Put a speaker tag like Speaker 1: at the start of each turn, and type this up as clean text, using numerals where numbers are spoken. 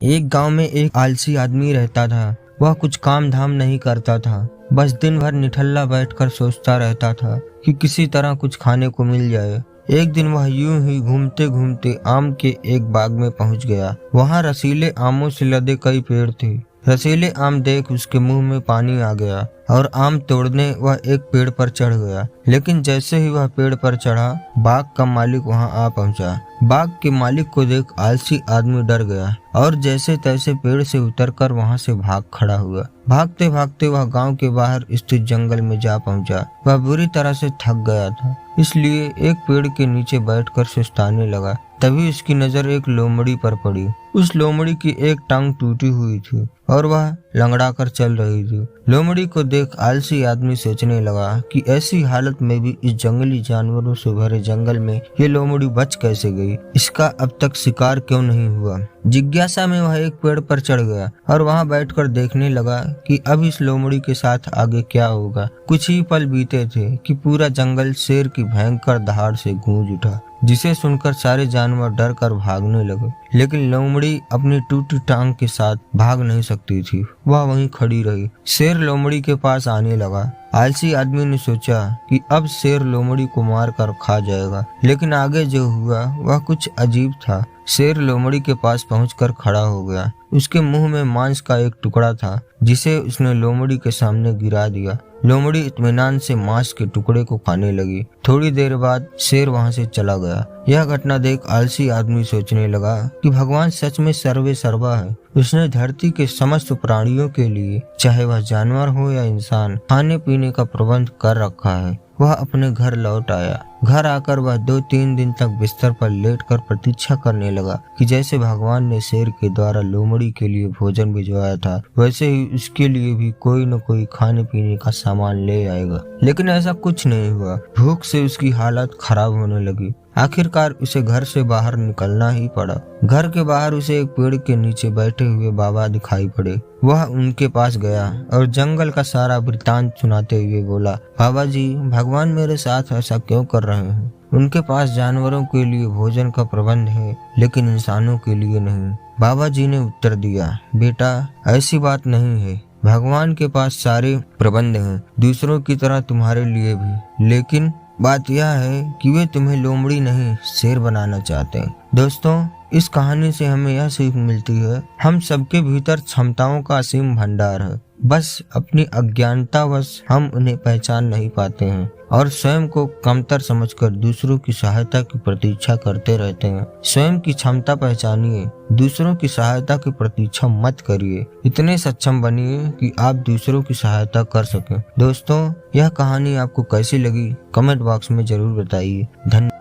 Speaker 1: एक गांव में एक आलसी आदमी रहता था। वह कुछ काम धाम नहीं करता था, बस दिन भर निठल्ला बैठकर सोचता रहता था कि किसी तरह कुछ खाने को मिल जाए। एक दिन वह यूं ही घूमते घूमते आम के एक बाग में पहुंच गया। वहां रसीले आमों से लदे कई पेड़ थे। रसीले आम देख उसके मुंह में पानी आ गया और आम तोड़ने वह एक पेड़ पर चढ़ गया। लेकिन जैसे ही वह पेड़ पर चढ़ा, बाग का मालिक वहां आ पहुंचा। बाग के मालिक को देख आलसी आदमी डर गया और जैसे तैसे पेड़ से उतरकर वहां से भाग खड़ा हुआ। भागते भागते वह गांव के बाहर स्थित जंगल में जा पहुंचा। वह बुरी तरह से थक गया था, इसलिए एक पेड़ के नीचे बैठकर सुस्ताने लगा। तभी उसकी नजर एक लोमड़ी पर पड़ी। उस लोमड़ी की एक टांग टूटी हुई थी और वह लंगड़ा कर चल रही थी। लोमड़ी को देख आलसी आदमी सोचने लगा कि ऐसी हालत में भी इस जंगली जानवरों से भरे जंगल में ये लोमड़ी बच कैसे गई, इसका अब तक शिकार क्यों नहीं हुआ। जिज्ञासा में वह एक पेड़ पर चढ़ गया और वहां बैठकर देखने लगा कि अब इस लोमड़ी के साथ आगे क्या होगा। कुछ ही पल बीते थे कि पूरा जंगल शेर की भयंकर दहाड़ से गूंज उठा, जिसे सुनकर सारे जानवर डर कर भागने लगे। लेकिन लोमड़ी अपनी टूटी टांग के साथ भाग नहीं सकती थी, वह वहीं खड़ी रही। शेर लोमड़ी के पास आने लगा। आलसी आदमी ने सोचा कि अब शेर लोमड़ी को मार कर खा जाएगा, लेकिन आगे जो हुआ वह कुछ अजीब था। शेर लोमड़ी के पास पहुंचकर खड़ा हो गया। उसके मुंह में मांस का एक टुकड़ा था, जिसे उसने लोमड़ी के सामने गिरा दिया। लोमड़ी इत्मीनान से मांस के टुकड़े को खाने लगी। थोड़ी देर बाद शेर वहां से चला गया। यह घटना देख आलसी आदमी सोचने लगा कि भगवान सच में सर्वे सर्वा है। उसने धरती के समस्त प्राणियों के लिए, चाहे वह जानवर हो या इंसान, खाने पीने का प्रबंध कर रखा है। वह अपने घर लौट आया। घर आकर वह 2-3 दिन तक बिस्तर पर लेटकर प्रतीक्षा करने लगा कि जैसे भगवान ने शेर के द्वारा लोमड़ी के लिए भोजन भिजवाया था, वैसे ही उसके लिए भी कोई न कोई खाने पीने का सामान ले आएगा। लेकिन ऐसा कुछ नहीं हुआ। भूख से उसकी हालत खराब होने लगी। आखिरकार उसे घर से बाहर निकलना ही पड़ा। घर के बाहर उसे एक पेड़ के नीचे बैठे हुए बाबा दिखाई पड़े। वह उनके पास गया और जंगल का सारा वृतांत सुनाते हुए बोला, बाबा जी, भगवान मेरे साथ ऐसा क्यों कर रहे हैं? उनके पास जानवरों के लिए भोजन का प्रबंध है, लेकिन इंसानों के लिए नहीं। बाबा जी ने उत्तर दिया, बेटा, ऐसी बात नहीं है। भगवान के पास सारे प्रबंध हैं, दूसरों की तरह तुम्हारे लिए भी। लेकिन बात यह है कि वे तुम्हें लोमड़ी नहीं, शेर बनाना चाहते हैं। दोस्तों, इस कहानी से हमें यह सीख मिलती है, हम सबके भीतर क्षमताओं का असीम भंडार है, बस अपनी अज्ञानतावश हम उन्हें पहचान नहीं पाते हैं और स्वयं को कमतर समझकर दूसरों की सहायता की प्रतीक्षा करते रहते हैं। स्वयं की क्षमता पहचानिए, दूसरों की सहायता की प्रतीक्षा मत करिए। इतने सक्षम बनिए कि आप दूसरों की सहायता कर सकें। दोस्तों, यह कहानी आपको कैसी लगी कमेंट बॉक्स में जरूर बताइए। धन्यवाद।